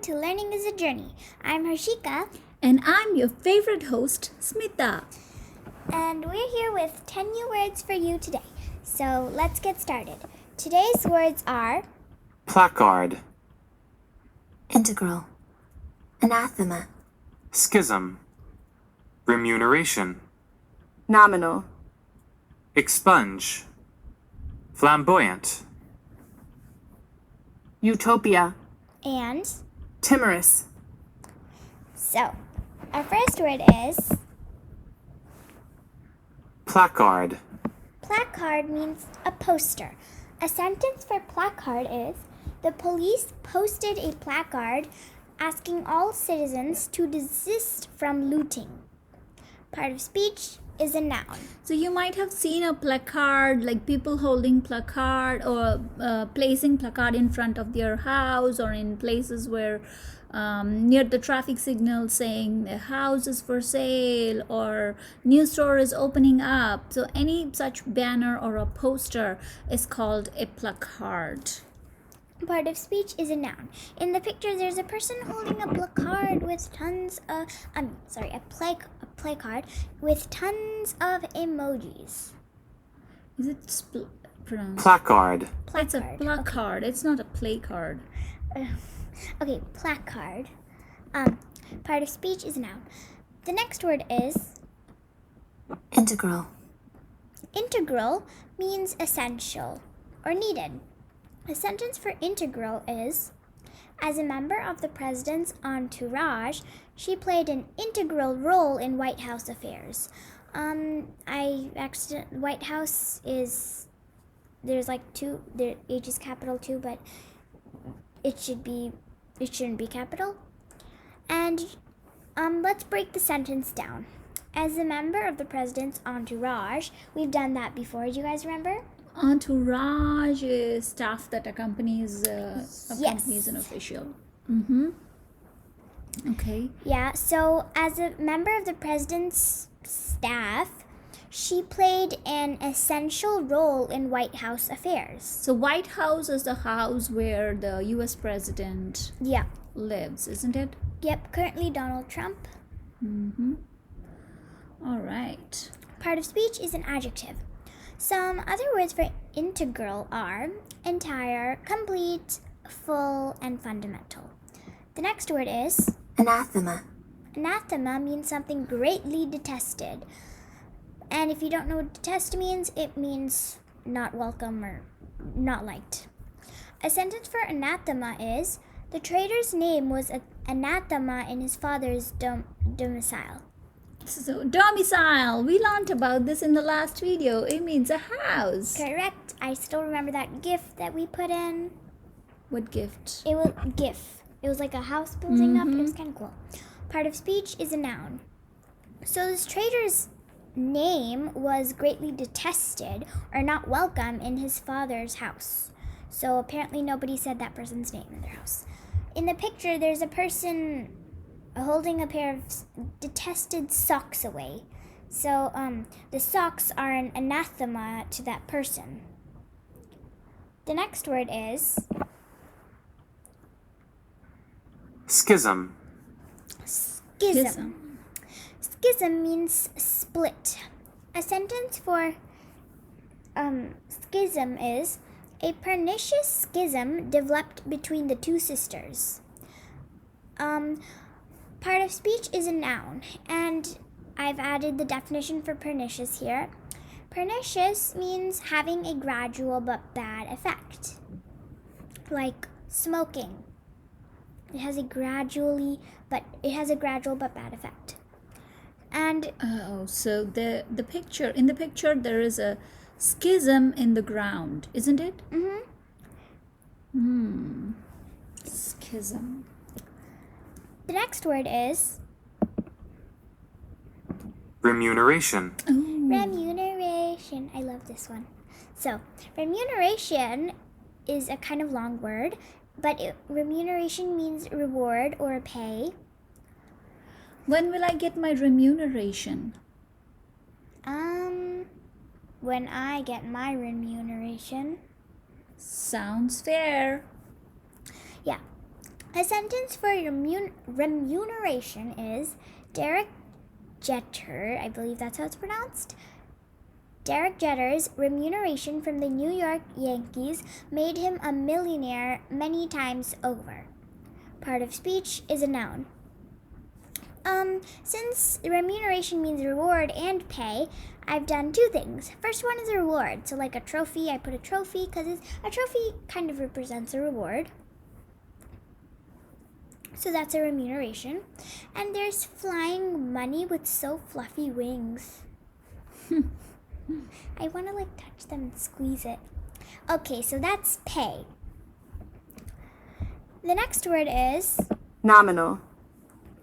to Learning is a Journey. I'm Harshika. And I'm your favorite host, Smita. And we're here with 10 new words for you today. So let's get started. Today's words are Placard, Integral, Anathema, Schism, Remuneration, Nominal, Expunge, Flamboyant, Utopia, and. Timorous, So, our first word is Placard, placard means a poster. A sentence for placard is the police posted a placard asking all citizens to desist from looting. Part of speech is a noun. So you might have seen a placard, like people holding placard or placing placard in front of their house or in places where near the traffic signal saying the house is for sale or new store is opening up. So any such banner or a poster is called a placard. Part of speech is a noun. In the picture, there's a person holding a placard with tons of, a placard with tons of emojis. Is it pronounced? Placard, It's a Placard. placard. It's not a play card. Okay, placard. Part of speech is a noun. The next word is integral, integral means essential or needed. A sentence for integral is, as a member of the president's entourage, she played an integral role in White House affairs. White House is, there's like two, the H is capital too, but it shouldn't be capital. And let's break the sentence down. As a member of the president's entourage, we've done that before. Do you guys remember? Entourage is staff that accompanies an official. Okay. Yeah, so as a member of the president's staff, she played an essential role in White House affairs. So White House is the house where the US president Yeah. lives, isn't it? Yep, currently Donald Trump. All right. Part of speech is an adjective. Some other words for integral are entire, complete, full, and fundamental. The next word is anathema, anathema means something greatly detested. And if you don't know what detest means, it means not welcome or not liked. A sentence for anathema is, the traitor's name was anathema in his father's domicile. So domicile, we learned about this in the last video. It means a house. Correct. I still remember that GIF that we put in. What gift? It was GIF. It was like a house building up. It was kind of cool. Part of speech is a noun. So this traitor's name was greatly detested or not welcome in his father's house. So apparently nobody said that person's name in their house. In the picture, there's a person holding a pair of detested socks away. So the socks are an anathema to that person. The next word is Schism, schism. Schism means split. A sentence for schism is, a pernicious schism developed between the two sisters. Part of speech is a noun, and I've added the definition for pernicious here. Pernicious means having a gradual but bad effect, like smoking. It has a gradual but bad effect. And So the picture, in the picture there is a schism in the ground, isn't it? Schism. the next word is Remuneration, remuneration. I love this one. So, remuneration is a kind of long word, but remuneration means reward or pay. When will I get my remuneration? When I get my remuneration. Sounds fair. Yeah. A sentence for remuneration is Derek Jeter, I believe that's how it's pronounced. Derek Jeter's remuneration from the New York Yankees made him a millionaire many times over. Part of speech is a noun. Since remuneration means reward and pay, I've done two things. First one is a reward. So like a trophy, I put a trophy because a trophy kind of represents a reward. So that's a remuneration. And there's flying money with so fluffy wings. I want to like touch them and squeeze it. Okay, so that's pay. The next word is Nominal.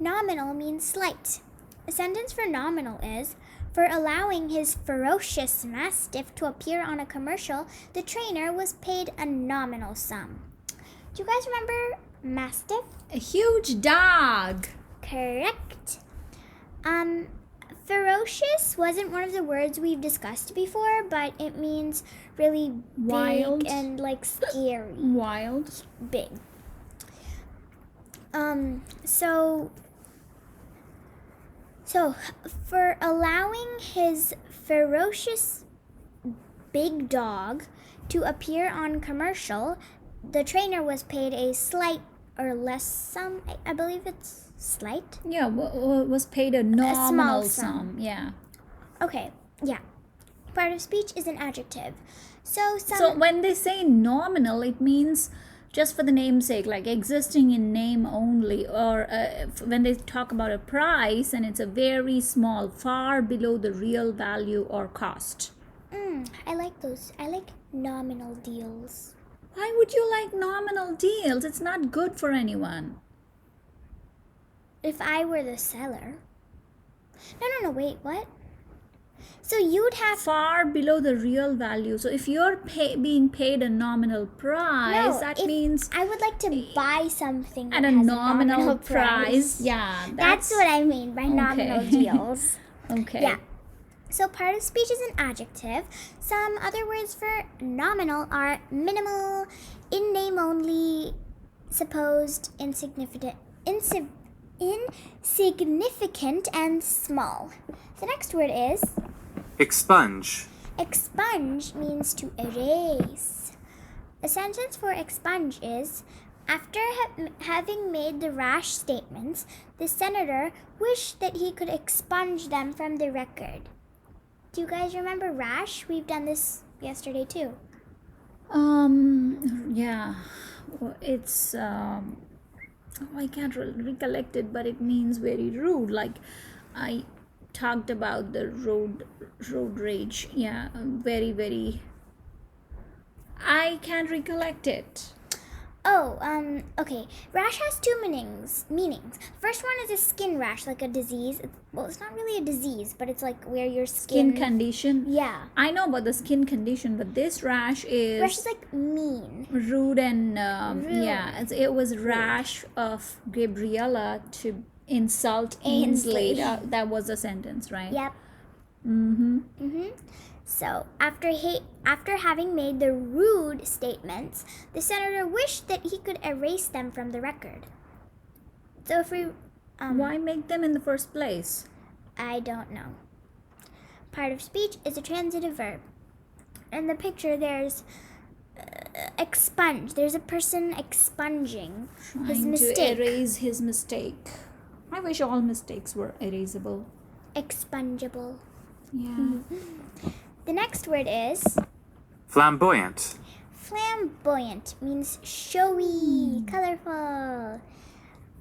nominal means slight. A sentence for nominal is, for allowing his ferocious mastiff to appear on a commercial, the trainer was paid a nominal sum. Do you guys remember mastiff? A huge dog. Correct. Ferocious wasn't one of the words we've discussed before, but it means really big Wild. and like scary. Wild. Big. So for allowing his ferocious big dog to appear on commercial, the trainer was paid a slight or less sum. I believe it's slight. Yeah, was paid a nominal sum. sum. Yeah. Okay, yeah. Part of speech is an adjective. So when they say nominal, it means just for the namesake, like existing in name only, or when they talk about a price and it's a very small, far below the real value or cost. I like those. I like nominal deals. Why would you like nominal deals? It's not good for anyone. If I were the seller. No, wait, what? So you'd have Far below the real value. So if you're being paid a nominal price, that if means I would like to buy something at that a has nominal price. Yeah, That's what I mean by nominal Okay. deals. Okay. Yeah. So part of speech is an adjective. Some other words for nominal are minimal, in name only, supposed, insignificant, and small. The next word is Expunge. expunge means to erase. A sentence for expunge is, after having made the rash statements, the senator wished that he could expunge them from the record. Do you guys remember rash? We've done this yesterday too. Yeah. It's I can't recollect it, but it means very rude. Like I talked about the road rage. Yeah, very, very. I can't recollect it. Oh, okay. Rash has two meanings. First one is a skin rash, like a disease. Well, it's not really a disease, but it's like where your Skin condition. Yeah. I know about the skin condition, but this rash is Rash is like mean. rude and Rude. yeah, it was rash of Gabriella to insult Ainsley. Ainsley. That was the sentence, right? Yep. Mm-hmm. So, after having made the rude statements, the senator wished that he could erase them from the record. So if we Why make them in the first place? I don't know. Part of speech is a transitive verb. In the picture, there's expunge. There's a person expunging his Trying mistake. to erase his mistake. I wish all mistakes were erasable. Expungible. Yeah. The next word is Flamboyant. flamboyant. Means showy, colorful.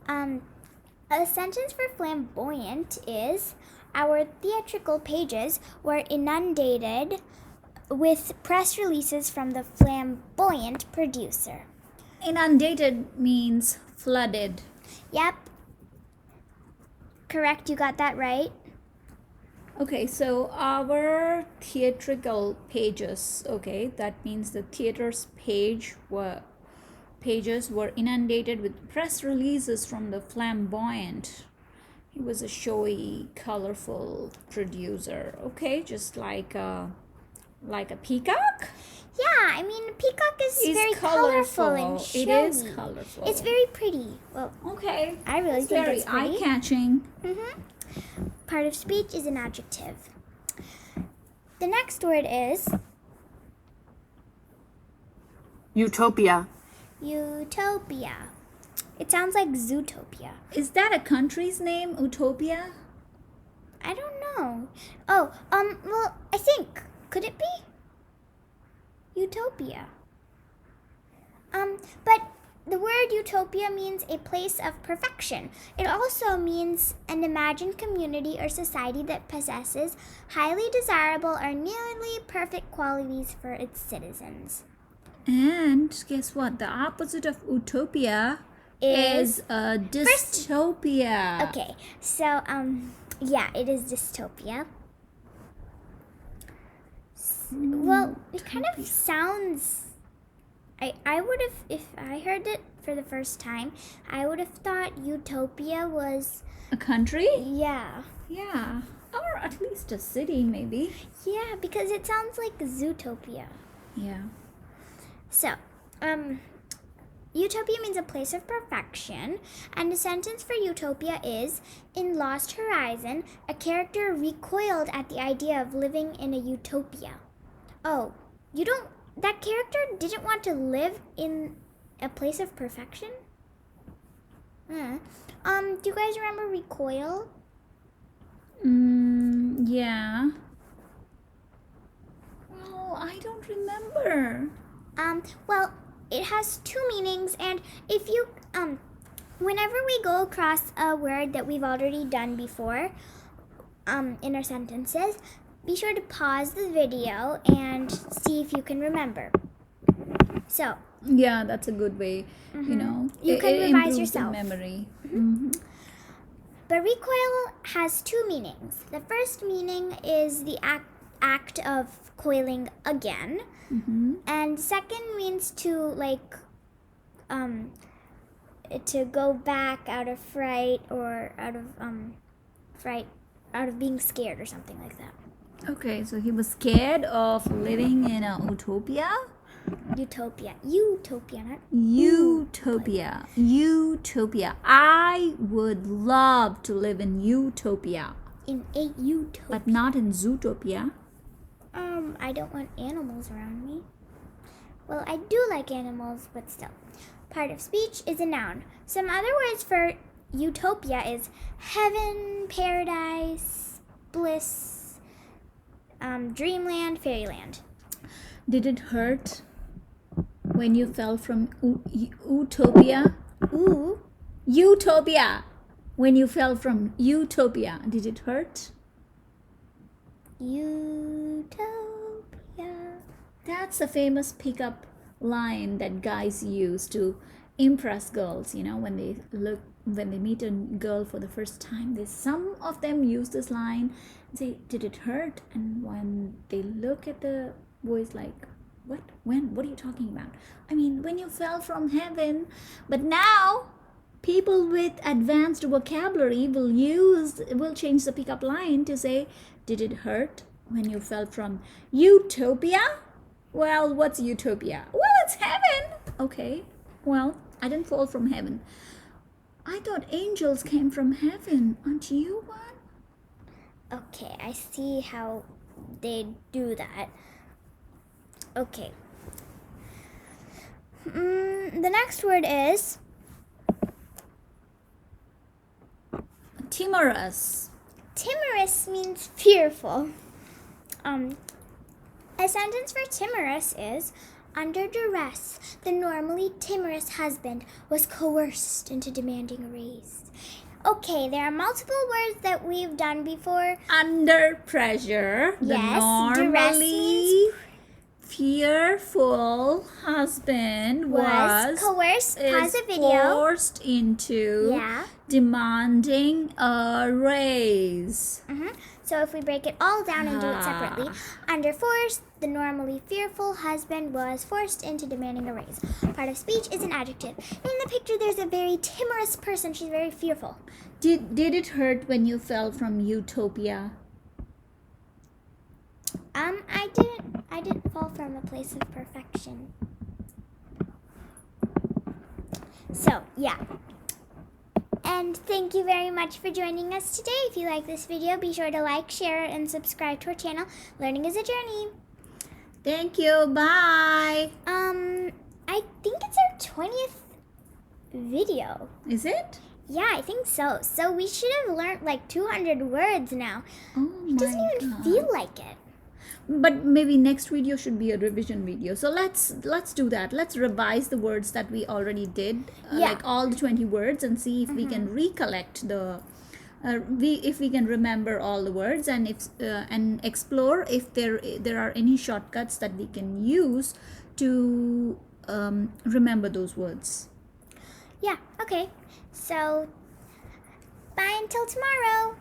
A sentence for flamboyant is, our theatrical pages were inundated with press releases from the flamboyant producer. Inundated means flooded. Yep. Correct, you got that right. Okay, so our theatrical pages, okay, that means the theater's pages were inundated with press releases from the Flamboyant. He was a showy, colorful producer. Okay, just like a peacock. Yeah, I mean, peacock is It's very colorful and showy. It is colorful. It's very pretty. Well, okay. I really It's think very it's pretty. eye-catching. Part of speech is an adjective. The next word is Utopia. utopia. It sounds like Zootopia. Is that a country's name, Utopia? I don't know. Oh, well, I think. Could it be? Utopia. But the word utopia means a place of perfection. It also means an imagined community or society that possesses highly desirable or nearly perfect qualities for its citizens. And guess what? The opposite of utopia is a dystopia. Okay, so, yeah, it is dystopia. Well, it kind of sounds. I would have, if I heard it for the first time, I would have thought utopia was. A country? Yeah. Yeah. Or at least a city, maybe. Yeah, because it sounds like Zootopia. Yeah. So, utopia means a place of perfection, and the sentence for utopia is: in Lost Horizon, a character recoiled at the idea of living in a utopia. Oh, that character didn't want to live in a place of perfection? Do you guys remember recoil? Yeah. Well, I don't remember. Well, it has two meanings, and if you, whenever we go across a word that we've already done before, in our sentences, be sure to pause the video and see if you can remember. So, Yeah, that's a good way, you know. You can revise improves the yourself. memory. but recoil has two meanings. The first meaning is the act of coiling again, and second means to to go back out of fright or out of being scared or something like that. Okay, so he was scared of living in a utopia? Utopia, not Utopia. Utopia. I would love to live in utopia, in a utopia. but not in Zootopia. I don't want animals around me. Well, I do like animals, but still. Part of speech is a noun. Some other words for utopia is heaven, paradise, bliss, dreamland, fairyland. Did it hurt when you fell from utopia? Ooh, Utopia. When you fell from utopia, did it hurt? utopia. That's a famous pickup line that guys use to impress girls, you know, when they meet a girl for the first time. Some of them use this line and say, did it hurt? And when they look at the boys like, what? When? What are you talking about? I mean, when you fell from heaven. But now people with advanced vocabulary will change the pickup line to say, did it hurt when you fell from utopia? Well, what's utopia? Well, it's heaven. Okay. Well, I didn't fall from heaven. I thought angels came from heaven. Aren't you one? Okay, I see how they do that. Okay. The next word is Timorous. timorous means fearful. A sentence for timorous is: under duress, the normally timorous husband was coerced into demanding a raise. Okay, there are multiple words that we've done before. Under pressure, the Yes, duress normally means fearful husband was coerced. Pause is the video. forced into Yeah. demanding a raise. So if we break it all down and do it separately, under force, the normally fearful husband was forced into demanding a raise. Part of speech is an adjective. In the picture, there's a very timorous person. She's very fearful. Did it hurt when you fell from utopia? I didn't. I didn't fall from a place of perfection. So, yeah. And thank you very much for joining us today. If you like this video, be sure to like, share, and subscribe to our channel. Learning is a journey. Thank you. Bye. I think it's our 20th video. Is it? Yeah, I think so. So we should have learned like 200 words now. Oh It doesn't my even God. feel like it. But maybe next video should be a revision video. So let's do that. Let's revise the words that we already did, Yeah. like all the 20 words, and see if we can recollect the if we can remember all the words, and if and explore if there are any shortcuts that we can use to remember those words. Yeah, okay. So bye until tomorrow.